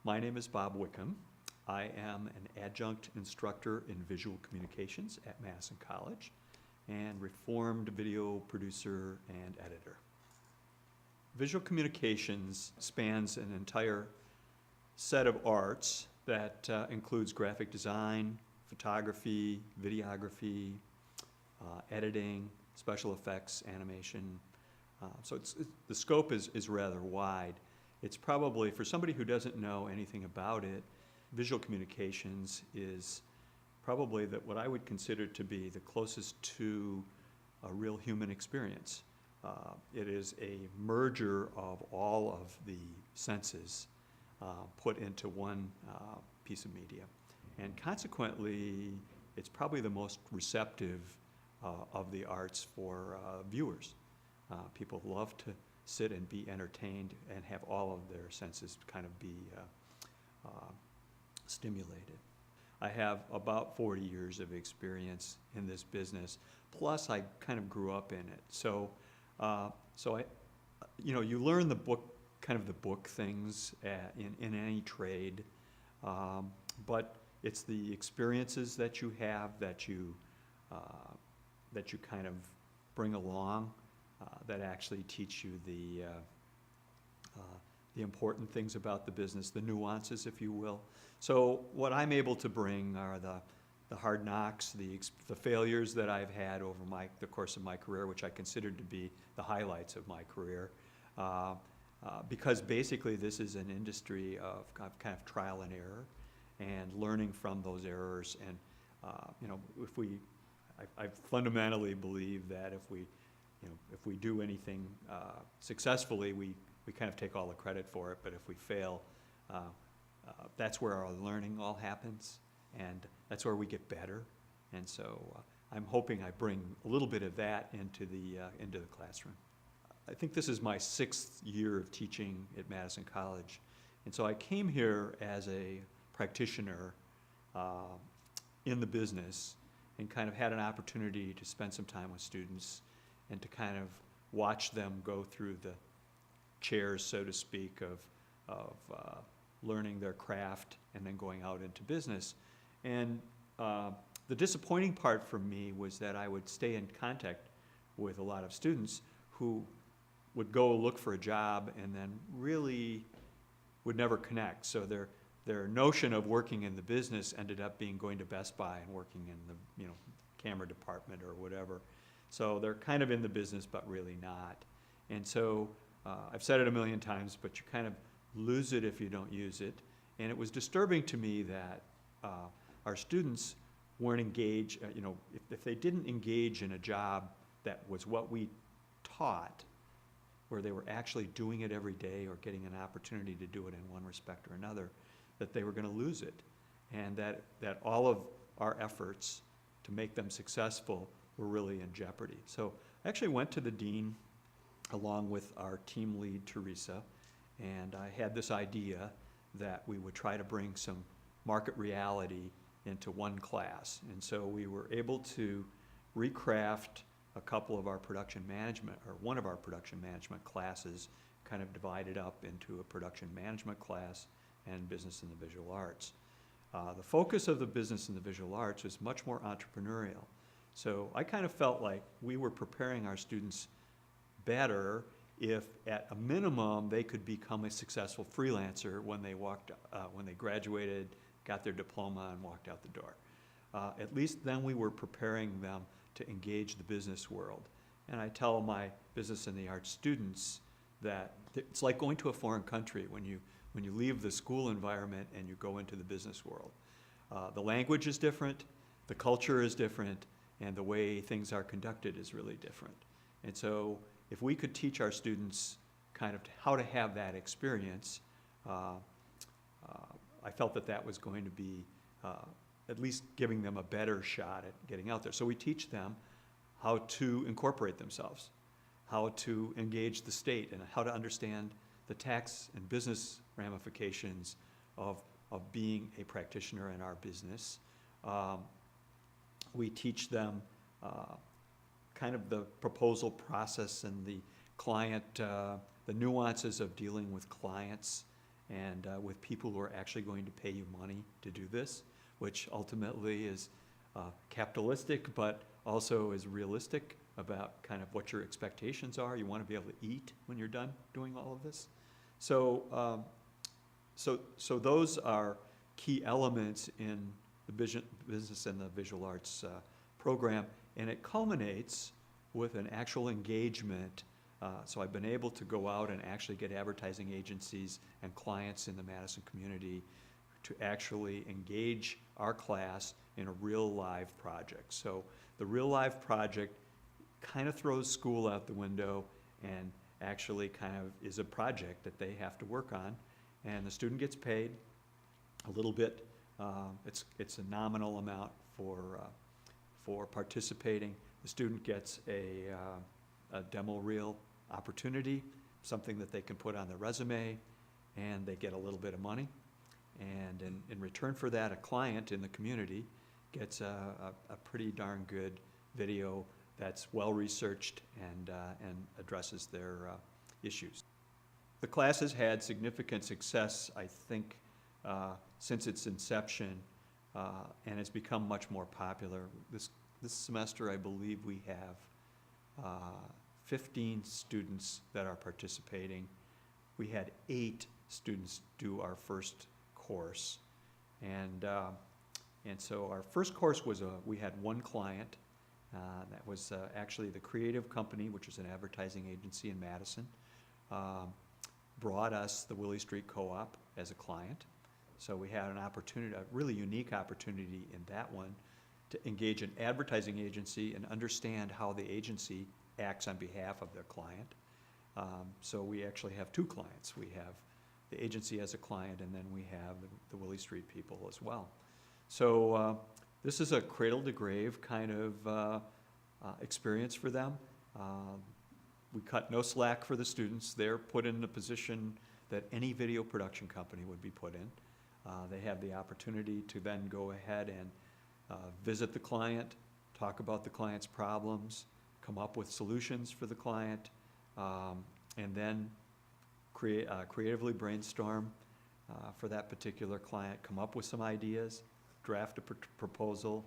My name is Bob Wickhem. I am an adjunct instructor in visual communications at Madison College and reformed video producer and editor. Visual communications spans an entire set of arts that includes graphic design, photography, videography, editing, special effects, animation. So the scope is rather wide. It's probably, for somebody who doesn't know anything about it, visual communications is probably what I would consider to be the closest to a real human experience. It is a merger of all of the senses put into one piece of media. And consequently, it's probably the most receptive of the arts for viewers. People love to sit and be entertained and have all of their senses kind of be stimulated. I have about 40 years of experience in this business, plus I kind of grew up in it. So you learn the book things in any trade, but it's the experiences that you have that you kind of bring along that actually teach you the important things about the business, the nuances, if you will. So what I'm able to bring are the hard knocks, the failures that I've had over the course of my career, which I consider to be the highlights of my career, because basically this is an industry of kind of trial and error, and learning from those errors. And I fundamentally believe that if we do anything successfully, we kind of take all the credit for it. But if we fail, that's where our learning all happens, and that's where we get better. And so I'm hoping I bring a little bit of that into the classroom. I think this is my 6th year of teaching at Madison College, and so I came here as a practitioner in the business, and kind of had an opportunity to spend some time with students and to kind of watch them go through the chairs, so to speak, of learning their craft and then going out into business. And the disappointing part for me was that I would stay in contact with a lot of students who would go look for a job and then really would never connect. So their notion of working in the business ended up being going to Best Buy and working in the camera department or whatever. So they're kind of in the business, but really not. And so I've said it a million times, but you kind of lose it if you don't use it. And it was disturbing to me that our students weren't engaged, if they didn't engage in a job that was what we taught, where they were actually doing it every day or getting an opportunity to do it in one respect or another, that they were going to lose it. And that all of our efforts to make them successful were really in jeopardy. So I actually went to the dean along with our team lead, Teresa, and I had this idea that we would try to bring some market reality into one class. And so we were able to recraft a couple of our production management, or one of our production management classes, kind of divided up into a production management class and business in the visual arts. The focus of the business in the visual arts was much more entrepreneurial. So I kind of felt like we were preparing our students better if, at a minimum, they could become a successful freelancer when they graduated, got their diploma, and walked out the door. At least then we were preparing them to engage the business world. And I tell my business and the arts students that it's like going to a foreign country when you leave the school environment and you go into the business world. The language is different, the culture is different, and the way things are conducted is really different. And so if we could teach our students kind of how to have that experience, I felt that was going to be at least giving them a better shot at getting out there. So we teach them how to incorporate themselves, how to engage the state, and how to understand the tax and business ramifications of being a practitioner in our business. We teach them kind of the proposal process and the client, the nuances of dealing with clients, and with people who are actually going to pay you money to do this, which ultimately is capitalistic, but also is realistic about kind of what your expectations are. You want to be able to eat when you're done doing all of this. So, so those are key elements in the business and the visual arts program, and it culminates with an actual engagement. So I've been able to go out and actually get advertising agencies and clients in the Madison community to actually engage our class in a real live project. So the real live project kind of throws school out the window and actually kind of is a project that they have to work on, and the student gets paid a little bit. It's a nominal amount for participating. The student gets a demo reel opportunity, something that they can put on their resume, and they get a little bit of money. And in return for that, a client in the community gets a pretty darn good video that's well-researched and addresses their issues. The class has had significant success, I think, since its inception, and it's become much more popular. This semester, I believe we have 15 students that are participating. We had 8 students do our first course, and so our first course was we had one client. That was actually the Creative Company, which is an advertising agency in Madison, brought us the Willie Street Co-op as a client. So we had an opportunity, a really unique opportunity in that one, to engage an advertising agency and understand how the agency acts on behalf of their client. So we actually have 2 clients. We have the agency as a client, and then we have the Willie Street people as well. So this is a cradle-to-grave kind of experience for them. We cut no slack for the students. They're put in a position that any video production company would be put in. They have the opportunity to then go ahead and visit the client, talk about the client's problems, come up with solutions for the client, and then creatively brainstorm for that particular client, come up with some ideas, draft a proposal,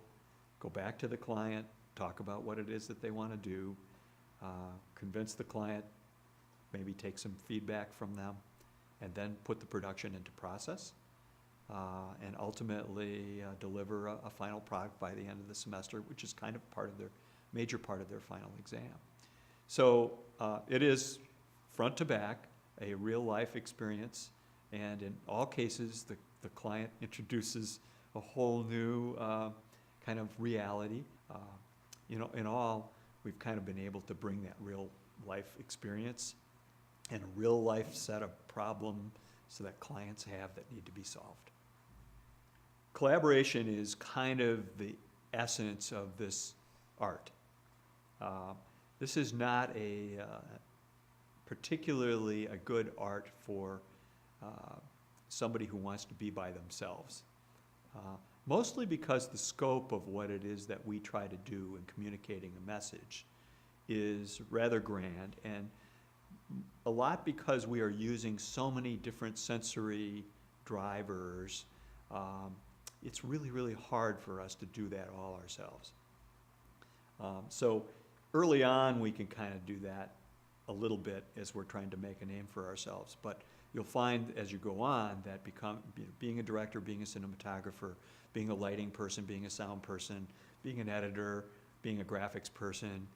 go back to the client, talk about what it is that they want to do, convince the client, maybe take some feedback from them, and then put the production into process, and ultimately deliver a final product by the end of the semester, which is kind of part of their major part of their final exam. So it is front to back a real life experience, and in all cases the client introduces a whole new kind of reality. You know, in all, we've kind of been able to bring that real life experience and a real life set of problems so that clients have that need to be solved. Collaboration is kind of the essence of this art. This is not a particularly a good art for somebody who wants to be by themselves. Mostly because the scope of what it is that we try to do in communicating a message is rather grand, and a lot because we are using so many different sensory drivers. It's really, really hard for us to do that all ourselves. So early on, we can kind of do that a little bit as we're trying to make a name for ourselves. But you'll find as you go on that being a director, being a cinematographer, being a lighting person, being a sound person, being an editor, being a graphics person,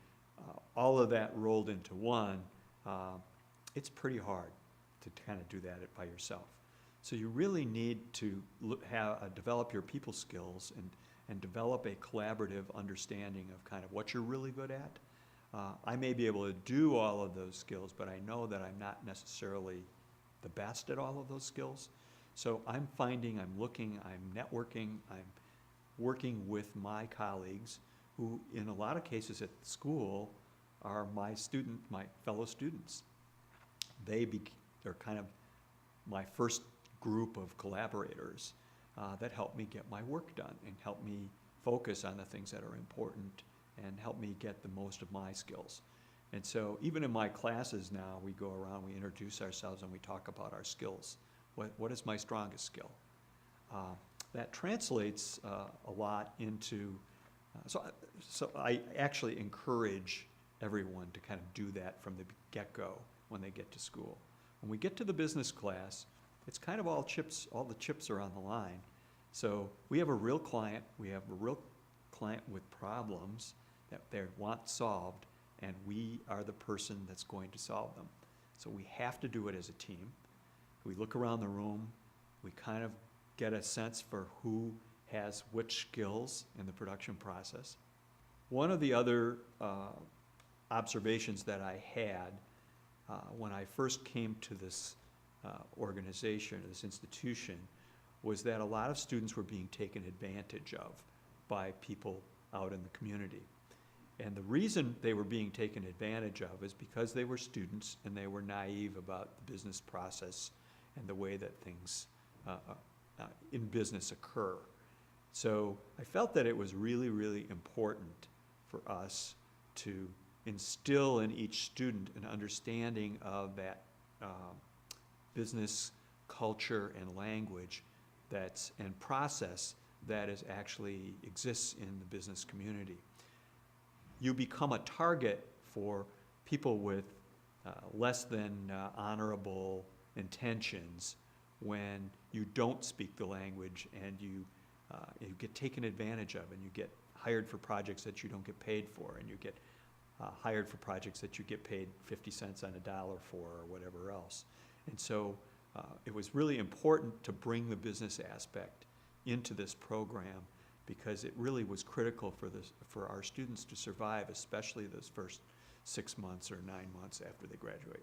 all of that rolled into one, it's pretty hard to kind of do that by yourself. So you really need to develop your people skills and develop a collaborative understanding of kind of what you're really good at. I may be able to do all of those skills, but I know that I'm not necessarily the best at all of those skills. So I'm finding, I'm looking, I'm networking, I'm working with my colleagues who in a lot of cases at school are my fellow students. They're kind of my first group of collaborators that help me get my work done and help me focus on the things that are important and help me get the most of my skills. And so even in my classes now, we go around, we introduce ourselves, and we talk about our skills, What is my strongest skill? That translates a lot into, so I actually encourage everyone to kind of do that from the get-go when they get to school. When we get to the business class, it's kind of all the chips are on the line. So we have a real client with problems that they want solved, and we are the person that's going to solve them. So we have to do it as a team. We look around the room, we kind of get a sense for who has which skills in the production process. One of the other observations that I had when I first came to this organization, this institution, was that a lot of students were being taken advantage of by people out in the community. And the reason they were being taken advantage of is because they were students and they were naive about the business process and the way that things in business occur. So I felt that it was really, really important for us to instill in each student an understanding of that business culture and language and process that actually exists in the business community. You become a target for people with less than honorable intentions when you don't speak the language and you get taken advantage of, and you get hired for projects that you don't get paid for, and you get hired for projects that you get paid 50 cents on a dollar for, or whatever else. And so it was really important to bring the business aspect into this program, because it really was critical for our students to survive, especially those first 6 months or 9 months after they graduate.